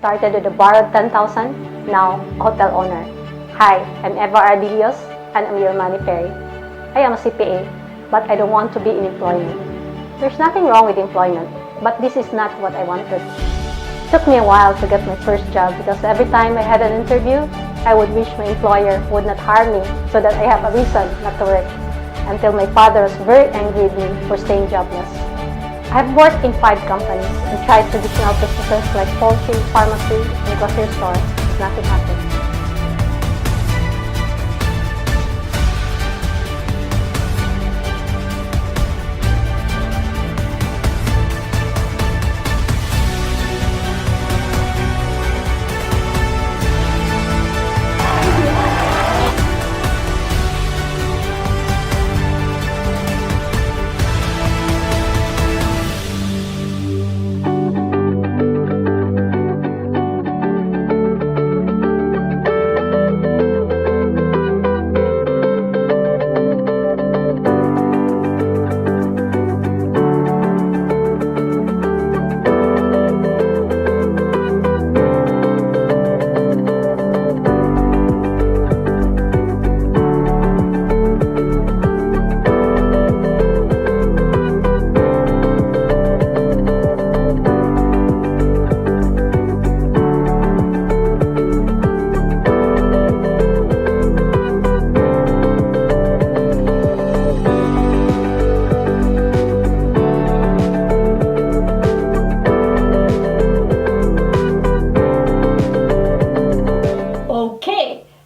Started with a borrowed 10,000, now hotel owner. Hi, I'm Eva Ardillos, and I'm your money fairy. I am a CPA, but I don't want to be in employment. There's nothing wrong with employment, but this is not what I wanted. It took me a while to get my first job because every time I had an interview, I would wish my employer would not hire me so that I have a reason not to work, until my father was very angry with me for staying jobless. I've worked in 5 companies and tried traditional businesses like poultry, pharmacy, and grocery stores, but nothing happened.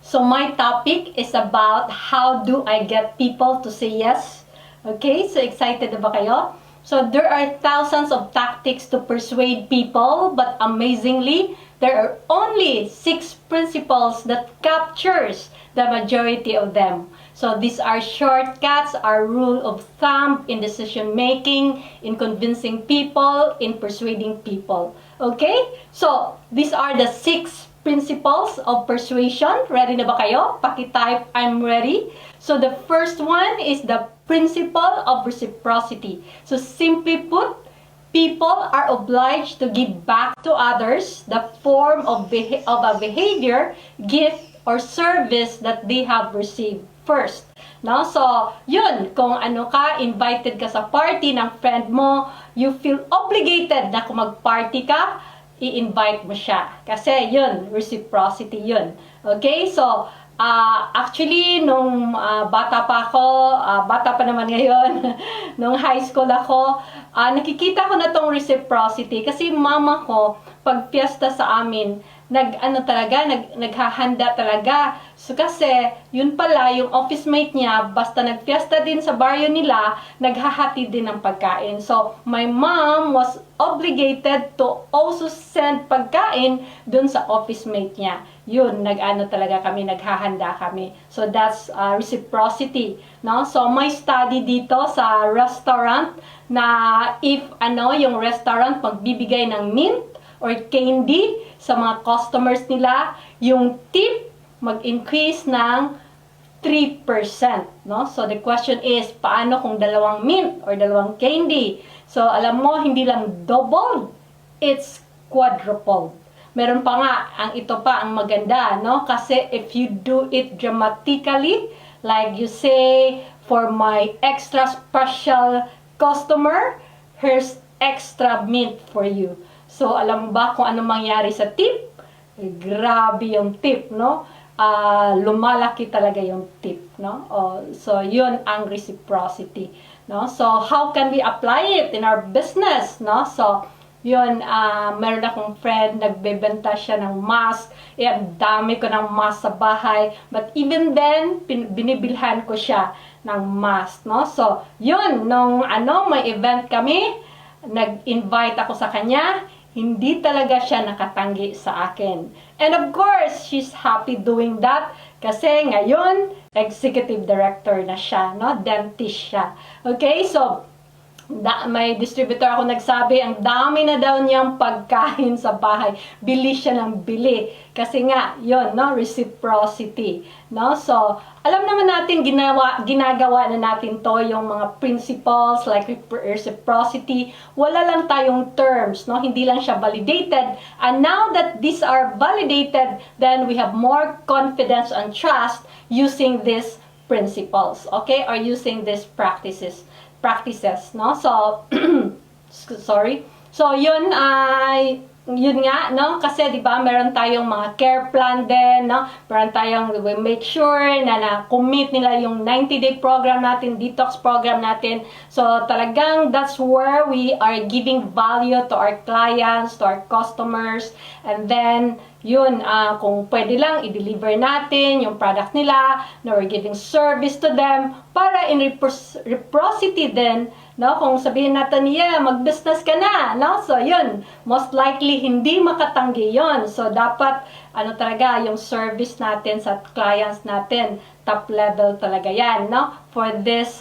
So my topic is about how do I get people to say yes. Okay, so excited na ba kayo? So there are thousands of tactics to persuade people, but amazingly, there are only 6 principles that captures the majority of them. So these are shortcuts, our rule of thumb in decision making, in convincing people, in persuading people. Okay? So these are the 6 principles of persuasion. Ready na ba kayo? Paki-type, I'm ready. So the first one is the principle of reciprocity. So simply put, people are obliged to give back to others the form of a behavior, gift, or service that they have received first. No? So, yun, kung ano ka, invited ka sa party ng friend mo, you feel obligated na kung mag-party ka, i-invite mo siya. Kasi yun, reciprocity yun. Okay? So, actually, nung bata pa ako, bata pa naman ngayon, nung high school ako, nakikita ko na tong reciprocity kasi mama ko, pag piyesta sa amin, naghahanda talaga. So kasi, yun pala, yung office mate niya, basta nagpiesta din sa baryo nila, naghahati din ng pagkain. So, my mom was obligated to also send pagkain dun sa office mate niya. Yun, talaga kami, naghahanda kami. So, that's reciprocity. No? So, may study dito sa restaurant na if yung restaurant magbibigay ng mint or candy sa mga customers nila, yung tip mag-increase ng 3%. No? So, the question is, paano kung 2 mint or 2 candy? So, alam mo, hindi lang doubled, it's quadrupled. Meron pa nga, ito pa ang maganda, no? Kasi if you do it dramatically, like you say, for my extra special customer, here's extra mint for you. So, alam mo ba kung ano mangyari sa tip? Grabe yung tip, no? Lumalaki talaga yung tip, no? So, yun ang reciprocity, no? So, how can we apply it in our business, no? So, yun, meron akong friend, nagbebenta siya ng mask. Ang dami ko ng mask sa bahay. But even then, binibilhan ko siya ng mask, no? So, yun, nung may event kami, nag-invite ako sa kanya, hindi talaga siya nakatanggi sa akin. And of course, she's happy doing that kasi ngayon, executive director na siya, no? Dentist siya. Okay, so, may distributor ako nagsabi, ang dami na daw niyang pagkain sa bahay. Bili siya ng bili. Kasi nga, yun, no? Reciprocity. No? So, alam naman natin, ginagawa na natin to, yung mga principles like reciprocity. Wala lang tayong terms, no? Hindi lang siya validated. And now that these are validated, then we have more confidence and trust using these principles, okay? Or using these practices, no? So, sorry. So, yun ay, yun nga, no? Kasi, di ba, meron tayong mga care plan din, no? Meron tayong, we make sure na na-commit nila yung 90-day program natin, detox program natin. So, talagang that's where we are giving value to our clients, to our customers. And then, yun, kung pwede lang, i-deliver natin yung product nila, na we're giving service to them, para in reciprocity din, no? Kung sabihin natin, yeah, mag-business ka na, no? So, yun, most likely, hindi makatanggi yun. So, dapat, talaga, yung service natin sa clients natin, top level talaga yan, no? For this,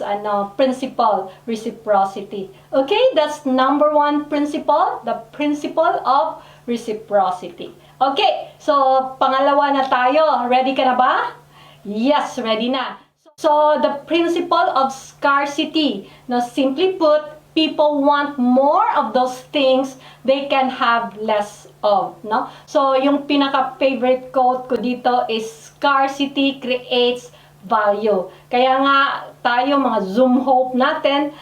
principle, reciprocity. Okay, that's number 1 principle, the principle of reciprocity. Okay, so pangalawa na tayo. Ready ka na ba? Yes, ready na. So the principle of scarcity. Now, simply put, people want more of those things they can have less of, no? So yung pinaka-favorite quote ko dito is scarcity creates value. Kaya nga tayo mga Zoom hope natin,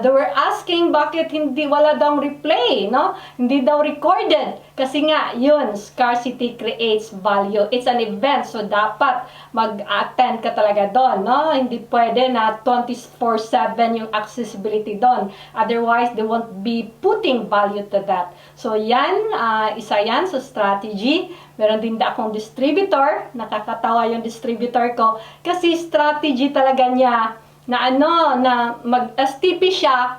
they were asking bakit wala daw replay, no? Hindi daw recorded. Kasi nga, yun, scarcity creates value. It's an event, so dapat mag-attend ka talaga doon, no? Hindi pwede na 24/7 yung accessibility doon. Otherwise, they won't be putting value to that. So yan, isa yan sa strategy. Meron din akong distributor, nakakatawa yung distributor ko, kasi strategy talaga niya na na mag-STP siya,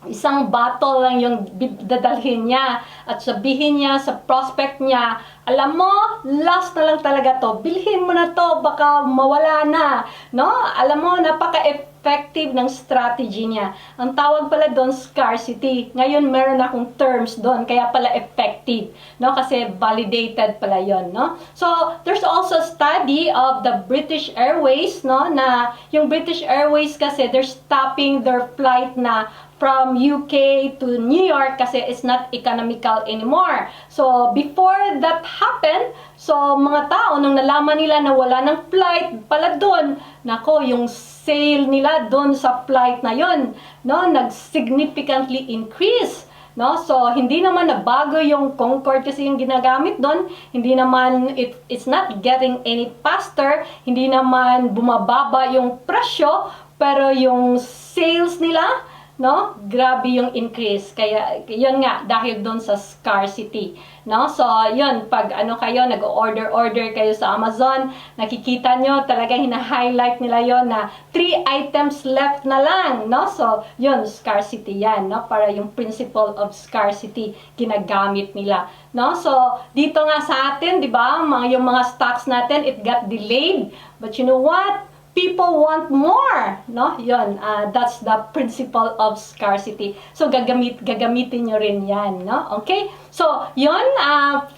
isang bottle lang yung dadalhin niya at sabihin niya sa prospect niya, alam mo, last na lang talaga to, bilhin mo na to, baka mawala na, no? Alam mo, napaka-effective ng strategy niya. Ang tawag pala doon, scarcity. Ngayon, meron akong terms doon, kaya pala effective, no? Kasi validated pala yon, no? So, there's also a study of the British Airways, no? Na yung British Airways kasi, they're stopping their flight na from UK to New York kasi it's not economical anymore. So, before that happened, so mga tao, nung nalaman nila na wala ng flight pala doon, nako, yung sale nila doon sa flight na yon, no, nag-significantly increase. No? So, hindi naman nabago yung Concorde kasi yung ginagamit doon. Hindi naman, it's not getting any faster. Hindi naman bumababa yung presyo, pero yung sales nila, no? Grabe yung increase. Kaya, yun nga, dahil doon sa scarcity. No? So, yun, pag kayo, nag-order kayo sa Amazon, nakikita nyo, talaga hina-highlight nila yon na 3 items left na lang. No? So, yun, scarcity yan. No? Para yung principle of scarcity, ginagamit nila. No? So, dito nga sa atin, di ba, yung mga stocks natin, it got delayed. But you know what? People want more, no? Yun, that's the principle of scarcity. So, gagamitin nyo rin yan, no? Okay? So, yun,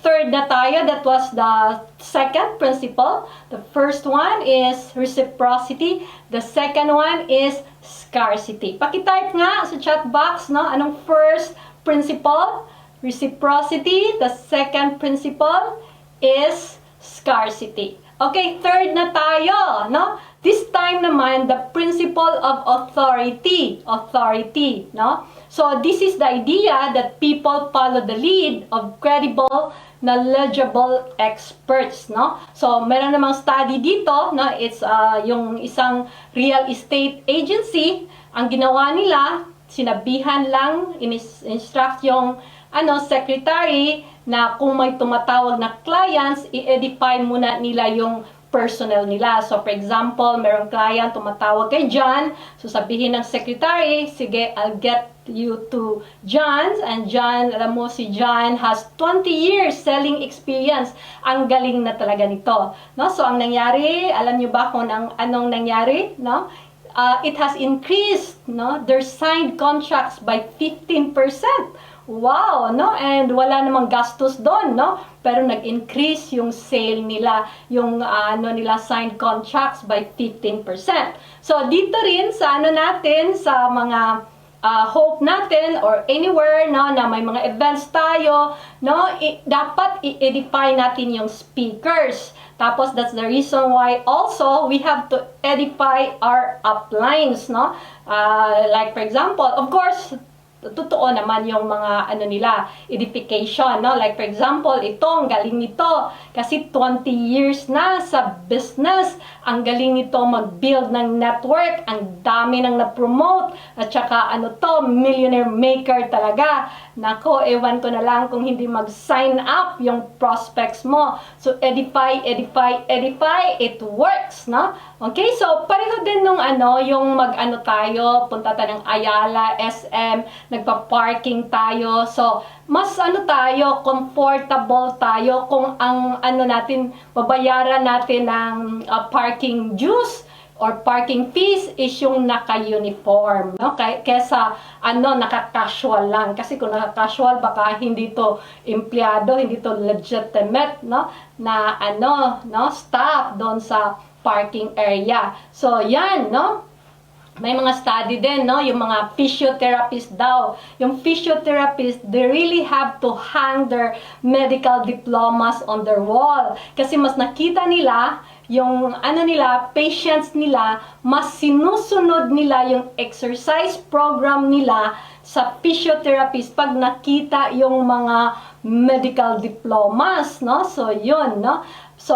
third na tayo. That was the second principle. The first one is reciprocity. The second one is scarcity. Pakitype nga sa chat box, no? Anong first principle? Reciprocity. The second principle is scarcity. Okay, third na tayo, no? This time naman, the principle of authority. Authority, no? So, this is the idea that people follow the lead of credible, knowledgeable experts, no? So, meron namang study dito, no? It's yung isang real estate agency. Ang ginawa nila, sinabihan lang, instruct yung secretary na kung may tumatawag na clients, i-edify muna nila yung personnel nila. So, for example, merong client, tumatawag kay John. So, sabihin ng secretary, sige, I'll get you to John. And John, alam mo, si John has 20 years selling experience. Ang galing na talaga nito. No? So, ang nangyari, alam nyo ba kung anong nangyari? No? it has increased, no, their signed contracts by 15%. Wow, no? And wala namang gastos doon, no? Pero nag-increase yung sale nila, yung nila signed contracts by 15%. So dito rin sa natin, sa mga hope natin or anywhere, no, na may mga events tayo, no, dapat i-edify natin yung speakers. Tapos that's the reason why also we have to edify our uplines, no? Like for example, of course, totoo naman yung mga nila, edification, no? Like for example, itong galing nito kasi 20 years na sa business, ang galing nito mag-build ng network, ang dami nang na-promote, at saka millionaire maker talaga. Nako, ewan ko na lang kung hindi mag-sign up yung prospects mo. So edify, edify, edify, it works, no? Okay, so pareho din nung yung tayo, punta tayo ng Ayala, SM, nagpa-parking tayo. So, mas tayo, comfortable tayo kung ang natin, babayaran natin ng parking dues or parking fees is yung naka-uniform, no? Kesa naka-casual lang. Kasi kung naka-casual, baka hindi to empleyado, hindi to legitimate, no? Na staff doon sa parking area. So, yan, no? May mga study din, no? Yung mga physiotherapist daw. Yung physiotherapist, they really have to hang their medical diplomas on their wall. Kasi mas nakita nila, yung patients nila, mas sinusunod nila yung exercise program nila sa physiotherapist pag nakita yung mga medical diplomas, no? So, yun, no? So,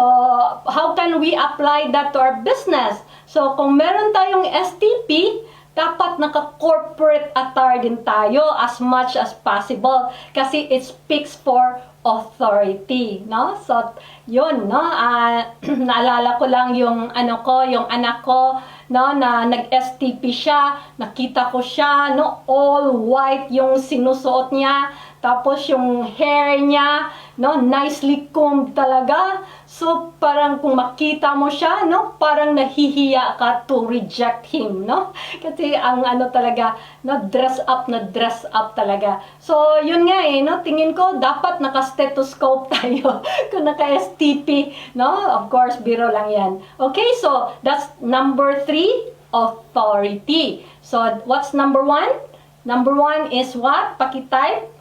how can we apply that to our business? So, kung meron tayong STP, dapat naka-corporate attire din tayo as much as possible kasi it speaks for authority, no? So, yun, no? Naalala ko lang yung yung anak ko, no, na nag-STP siya, nakita ko siya, no, all white yung sinusuot niya, tapos yung hair niya, no, nicely combed talaga. So, parang kung makita mo siya, no, parang nahihiya ka to reject him, no? Kasi ang talaga, no, dress up talaga. So, yun nga no, tingin ko dapat naka-stethoscope tayo kung naka-STP, no? Of course, biro lang yan. Okay, so that's number 3, authority. So, what's number 1? Number 1 is what? Pakitype.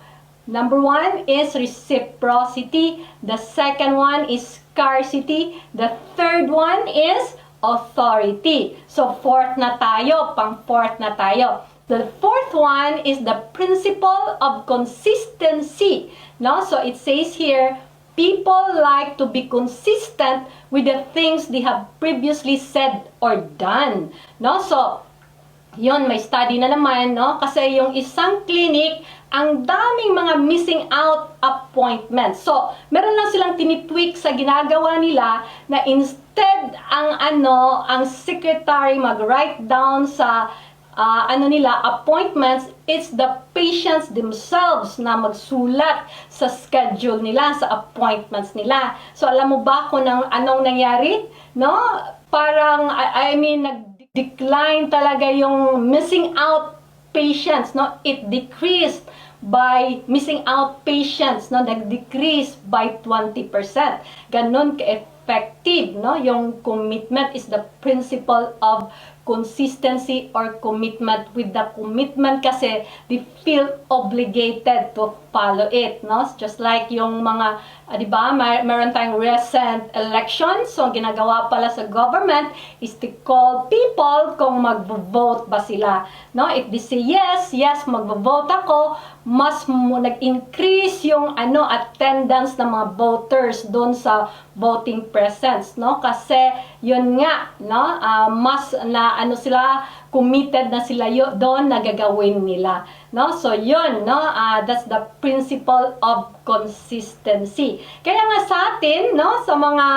Number 1 is reciprocity. The second one is scarcity. The third one is authority. So, fourth na tayo. Pang-fourth na tayo. The fourth one is the principle of consistency. No? So, it says here, people like to be consistent with the things they have previously said or done. No? So, yun, may study na naman, no? Kasi yung isang clinic, ang daming mga missing out appointments. So, meron lang silang tinitweak sa ginagawa nila na instead ang secretary mag-write down sa appointments, it's the patients themselves na magsulat sa schedule nila, sa appointments nila. So, alam mo ba kung anong nangyari? No? Parang, nag-decline talaga yung missing out patients, no? It decreased by missing out patients, no? Nag-decrease by 20%. Ganun ka-effective, no? Yung commitment is the principle of consistency or commitment. With the commitment kasi, they feel obligated to follow it, no? Just like yung mga, di ba, meron tayong recent elections, so ginagawa pala sa government is to call people kung mag-vote ba sila, no? If they say yes, mag-vote ako, mas nag-increase yung attendance ng mga voters doon sa voting presence, no? Kasi yun nga, no? Mas na sila committed na sila doon na gagawin nila, no? So yun, no? That's the principle of consistency. Kaya nga sa atin, no, sa mga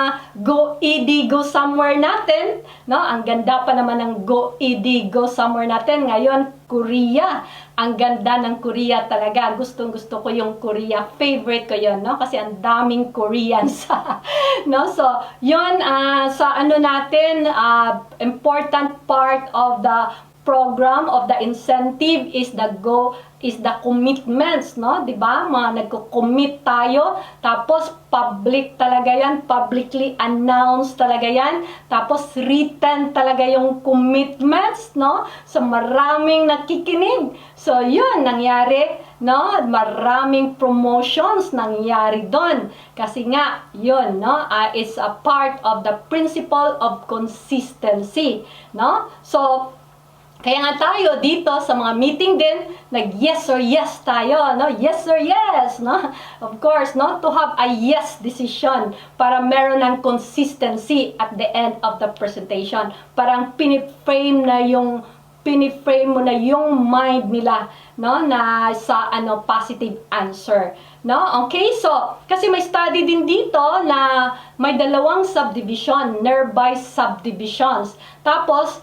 go ED, go somewhere natin, no? Ang ganda pa naman ng go ED, go somewhere natin ngayon, Korea ang ganda ng Korea talaga. Gustong-gusto ko yung Korea. Favorite ko yun, no? Kasi ang daming Koreans. No? So, yun, sa ano natin, important part of the program of the incentive is the commitments, no? 'Di ba? Mga nagko-commit tayo, tapos public talaga 'yan, publicly announced talaga 'yan, tapos written talaga yung commitments, no? So maraming nakikinig. So 'yun nangyari, no? Maraming promotions nangyari doon. Kasi nga 'yun, no? It's a part of the principle of consistency, no? So kaya nga tayo dito sa mga meeting din, nag-yes or yes tayo, no? Yes or yes, no? Of course, no? To have a yes decision para meron ng consistency at the end of the presentation. Parang piniframe mo na yung mind nila, no? Na sa positive answer. No? Okay, so, kasi may study din dito na may dalawang subdivision, nearby subdivisions. Tapos,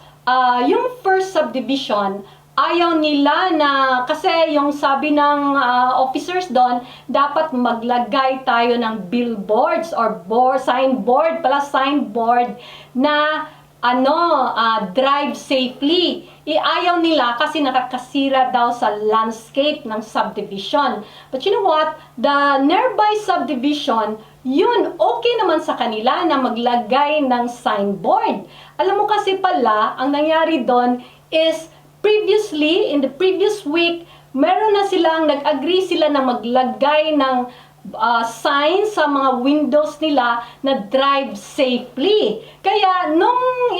yung first subdivision, ayaw nila na, kasi yung sabi ng officers doon, dapat maglagay tayo ng billboards or signboard na drive safely. Ayaw nila kasi nakakasira daw sa landscape ng subdivision. But you know what? The nearby subdivision, yun, okay naman sa kanila na maglagay ng signboard. Alam mo kasi pala, ang nangyari doon is previously, in the previous week, meron na silang, nag-agree sila na maglagay ng sign sa mga windows nila na drive safely. Kaya nung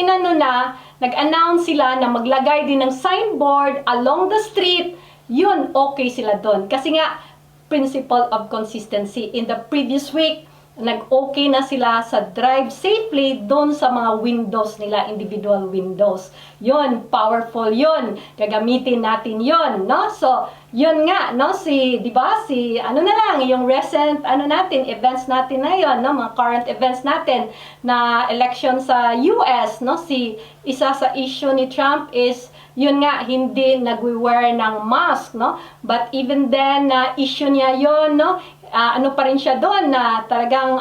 nag-announce sila na maglagay din ng signboard along the street, yun, okay sila doon. Kasi nga, principle of consistency. In the previous week, nag-okay na sila sa drive safely doon sa mga windows nila, individual windows. Yun, powerful yun. Gagamitin natin yun, no? So, yun nga, no? Di ba? Yung recent, events natin na yun, no? Mga current events natin na election sa US, no? Isa sa issue ni Trump is, yun nga, hindi nagwe-wear ng mask, no? But even then, issue niya yun, no? Pa rin siya doon na talagang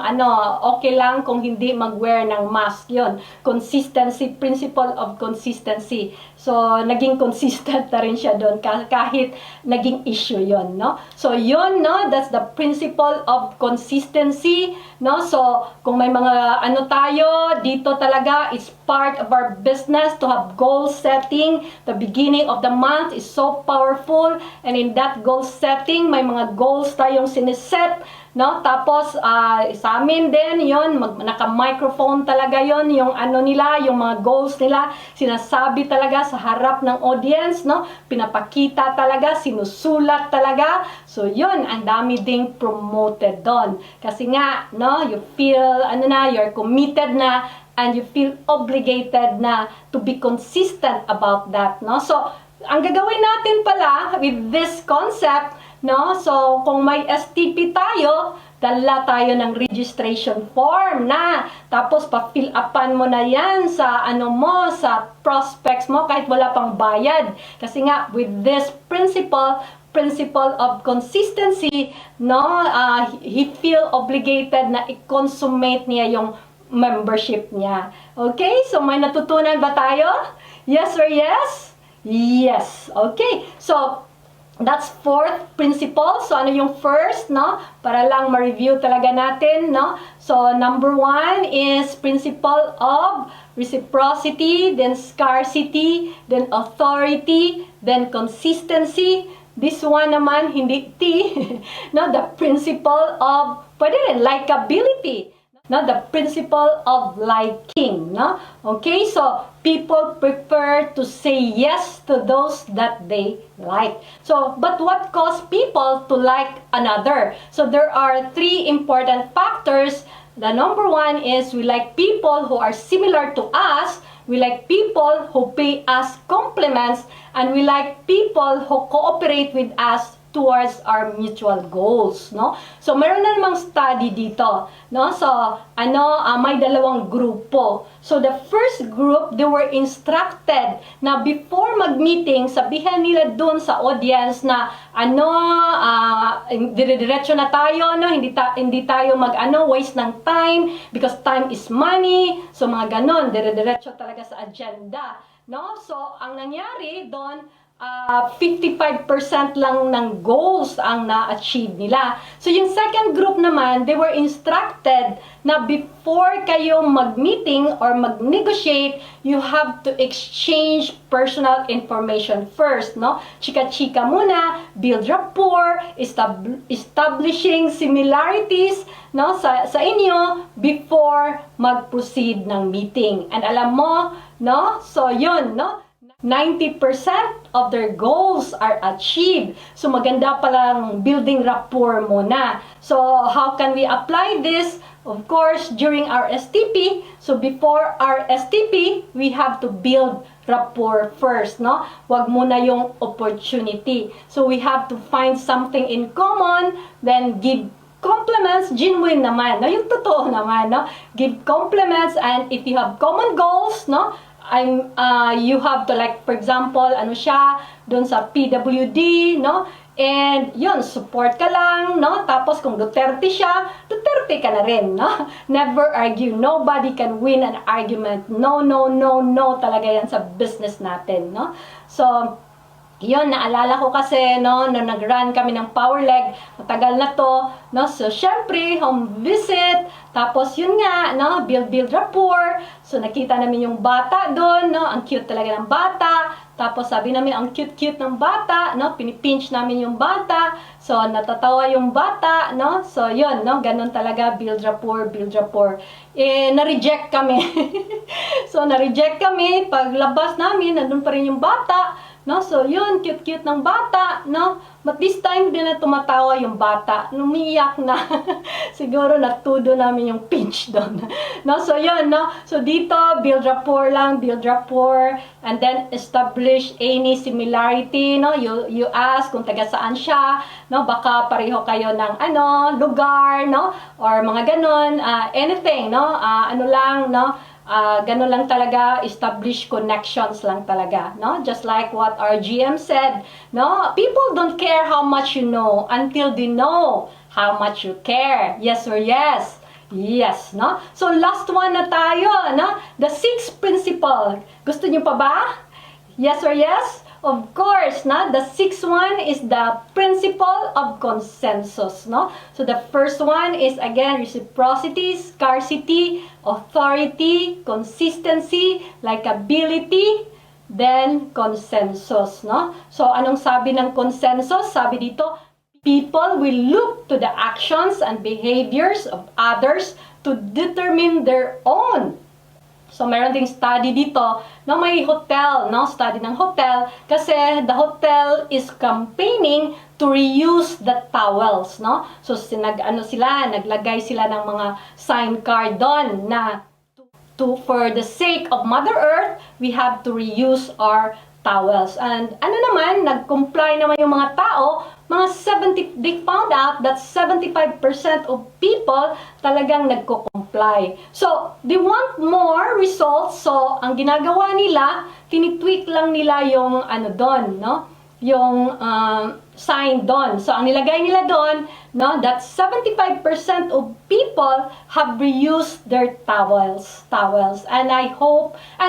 okay lang kung hindi mag-wear ng mask yon. Consistency, principle of consistency. So, naging consistent na rin siya doon kahit naging issue yon, no? So, yun, no? That's the principle of consistency, no? So, kung may mga tayo, dito talaga, it's part of our business to have goal setting. The beginning of the month is so powerful, and in that goal setting, may mga goals tayong siniset, no? Tapos, sa amin din, yun, naka-microphone talaga yun, yung nila, yung mga goals nila, sinasabi talaga sa harap ng audience, no? Pinapakita talaga, sinusulat talaga. So, yun, ang dami ding promoted doon. Kasi nga, no, you feel, you're committed na, and you feel obligated na to be consistent about that, no? So, ang gagawin natin pala with this concept, no? So, kung may STP tayo, dala tayo ng registration form na. Tapos, pa-fill upan mo na yan sa sa prospects mo kahit wala pang bayad. Kasi nga, with this principle of consistency, no? He feel obligated na i-consummate niya yung membership niya. Okay? So, may natutunan ba tayo? Yes or yes? Yes. Okay. So, that's fourth principle. So, yung first, no? Para lang ma-review talaga natin, no? So, number 1 is principle of reciprocity, then scarcity, then authority, then consistency. This one naman, hindi T, no? The principle of, pwede rin, likability. No, the principle of liking, no? Okay, so people prefer to say yes to those that they like. So, but what causes people to like another? So, there are 3 important factors. The number 1 is we like people who are similar to us. We like people who pay us compliments, and we like people who cooperate with us towards our mutual goals, no? So meron na namang study dito, no? So may dalawang grupo. So the first group, they were instructed na before mag-meeting, sabihan nila doon sa audience na dire-diretso na tayo, no? Hindi tayo waste ng time because time is money. So mga ganon, dire-diretso talaga sa agenda, no? So ang nangyari doon, 55% lang ng goals ang na-achieve nila. So yung second group naman, they were instructed na before kayo mag-meeting or mag-negotiate, you have to exchange personal information first, no? Chika-chika muna, build rapport, establishing similarities, no, sa inyo before mag-proceed ng meeting. And alam mo, no? So yun, no? 90% of their goals are achieved. So maganda palang building rapport muna. So how can we apply this? Of course, during our STP. So before our STP, we have to build rapport first, no? Wag muna yung opportunity. So we have to find something in common, then give compliments, genuine naman, no? Yung totoo naman, no? Give compliments, and if you have common goals, no? You have to, like, for example, doon sa PWD, no? And yun, support ka lang, no? Tapos kung Duterte siya, Duterte ka na rin, no? Never argue. Nobody can win an argument. No, no, no, no talaga yan sa business natin, no? So, yun, naalala ko kasi, no, nung nag-run kami ng power leg, matagal na to, no, so, syempre, home visit, tapos, yun nga, no, build rapport, so, nakita namin yung bata doon, no, ang cute talaga ng bata, tapos, sabi namin, ang cute-cute ng bata, no, pinipinch namin yung bata, so, natatawa yung bata, no, so, yun, no, ganun talaga, build rapport, na-reject kami, so, na-reject kami, paglabas namin, nandun pa rin yung bata, no? So, yun, cute-cute ng bata, no? But this time, din na tumatawa yung bata. Umiiyak na. Siguro, natudo namin yung pinch doon. No? So, yun, no? So, dito, build rapport lang, and then establish any similarity, no? You ask kung taga saan siya, no? Baka pareho kayo ng, lugar, no? Or mga ganon, anything, no? Ganun lang talaga, establish connections lang talaga, no? Just like what our GM said, no? People don't care how much you know until they know how much you care. Yes or yes? Yes, no? So, last one na tayo, no? The sixth principle. Gusto niyo pa ba? Yes or yes? Of course, no? The sixth one is the principle of consensus, no? So the first one is, again, reciprocity, scarcity, authority, consistency, likability, then consensus, no? So anong sabi ng consensus? Sabi dito, people will look to the actions and behaviors of others to determine their own. So, meron ding study dito na may hotel, no? Study ng hotel kasi the hotel is campaigning to reuse the towels, no? So, naglagay sila ng mga sign card doon na for the sake of Mother Earth, we have to reuse our towels. And nag-comply naman yung mga tao, they found out that 75% of people talagang nagko-comply. So, they want more results. So, ang ginagawa nila, tinitweak lang nila yung doon, no? Yung sign doon. So, ang nilagay nila doon, no, that 75% of people have reused their towels. And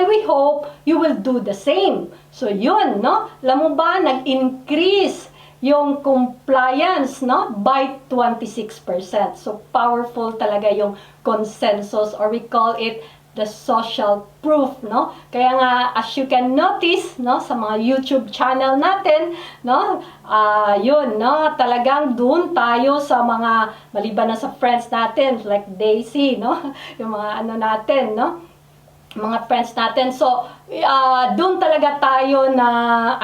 we hope you will do the same. So, yun, no? Alam mo ba, nag-increase yung compliance, no, by 26%. So, powerful talaga yung consensus, or we call it the social proof, no? Kaya nga, as you can notice, no, sa mga YouTube channel natin, no, yun, no, talagang doon tayo sa mga, maliban na sa friends natin, like Daisy, no, yung mga natin, no, mga friends natin. So, doon talaga tayo na,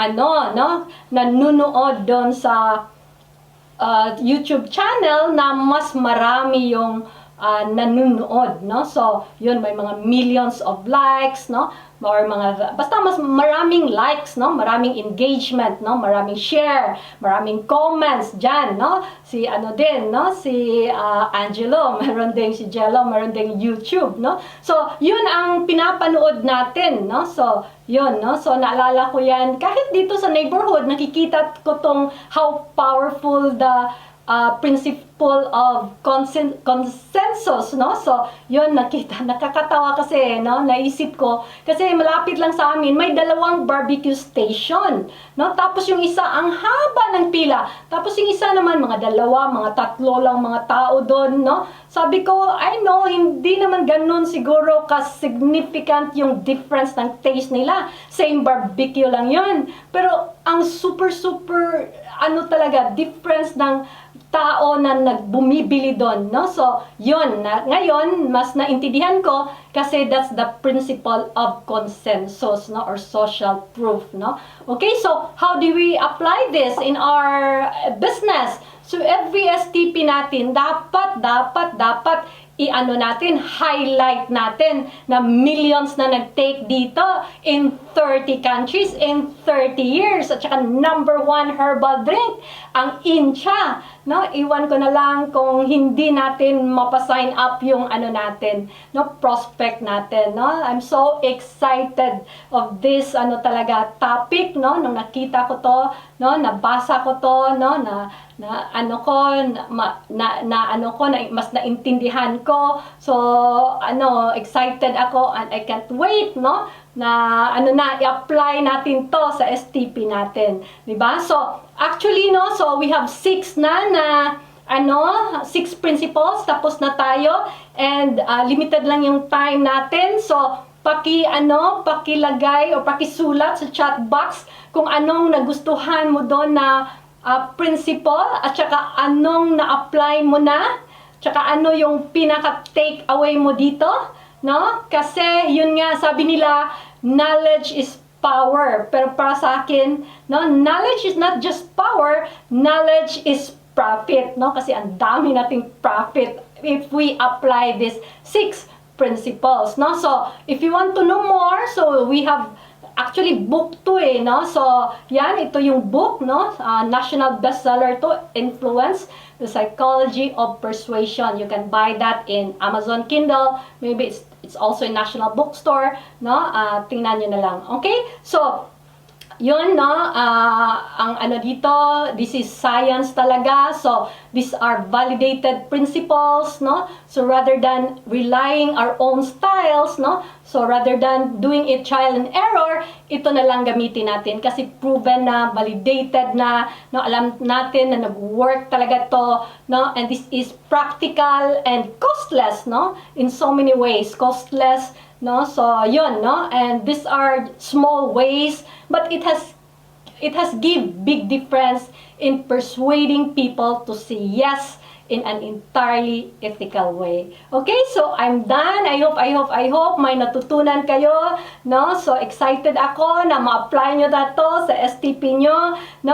nanunood doon sa YouTube channel na mas marami yung nanonood, no? So, yun, may mga millions of likes, no? Or mga, basta mas maraming likes, no? Maraming engagement, no? Maraming share, maraming comments dyan, no? Si ano din, no? Si Angelo, meron din si Jello, meron din YouTube, no? So, yun ang pinapanood natin, no? So, yun, no? So, naalala ko yan, kahit dito sa neighborhood, nakikita ko tong how powerful the principle of consensus, no? So, yun, nakakatawa kasi, no? Naisip ko, kasi malapit lang sa amin, may 2 barbecue station, no? Tapos yung isa, ang haba ng pila. Tapos yung isa naman, mga 2, mga 3 lang mga tao doon, no? Sabi ko, I know, hindi naman ganun siguro ka-significant yung difference ng taste nila. Same barbecue lang yun. Pero, ang super, ano talaga, difference ng tao na nagbumibili doon, no? So, yun, ngayon, mas naintindihan ko kasi that's the principle of consensus, no? Or social proof, no? Okay, so, how do we apply this in our business? So, every STP natin, dapat i-ano natin, highlight natin na millions na nag-take dito in 30 countries in 30 years. At saka number 1 herbal drink, ang Intra. No? Iwan ko na lang kung hindi natin mapasign up yung ano natin, no? Prospect natin. No? I'm so excited of this ano talaga topic, no? Nung nakita ko to, no? Nabasa ko to, no? Mas naintindihan ko. So, excited ako and I can't wait, no? I-apply natin to sa STP natin. 'Di ba? So, actually, no? So, we have 6 na 6 principles, tapos na tayo. And, limited lang yung time natin. So, pakilagay o pakisulat sa chat box kung anong nagustuhan mo doon na principle at saka anong na-apply mo na, tsaka ano yung pinaka-take away mo dito, no? Kasi yun nga, sabi nila, knowledge is power. Pero para sa akin, no, knowledge is not just power, knowledge is profit, no? Kasi ang dami nating profit if we apply these 6 principles, no? So, if you want to know more, so we have actually book to no? So, yan, ito yung book, no? National bestseller to, Influence, The Psychology of Persuasion. You can buy that in Amazon Kindle. Maybe it's also in National Bookstore, no? Tingnan nyo na lang. Okay? So, yun, no? Ang ano dito, this is science talaga. So, these are validated principles, no? So, rather than relying our own styles, no? So, rather than doing it trial and error, ito na lang gamitin natin kasi proven na, validated na, no? Alam natin na nag-work talaga to, no? And this is practical and costless, no? In so many ways, costless, no? So, yun, no? And these are small ways, but it has give big difference in persuading people to say yes in an entirely ethical way. Okay, so I'm done. I hope may natutunan kayo, no? So excited ako na ma-apply nyo na to sa STP nyo, no?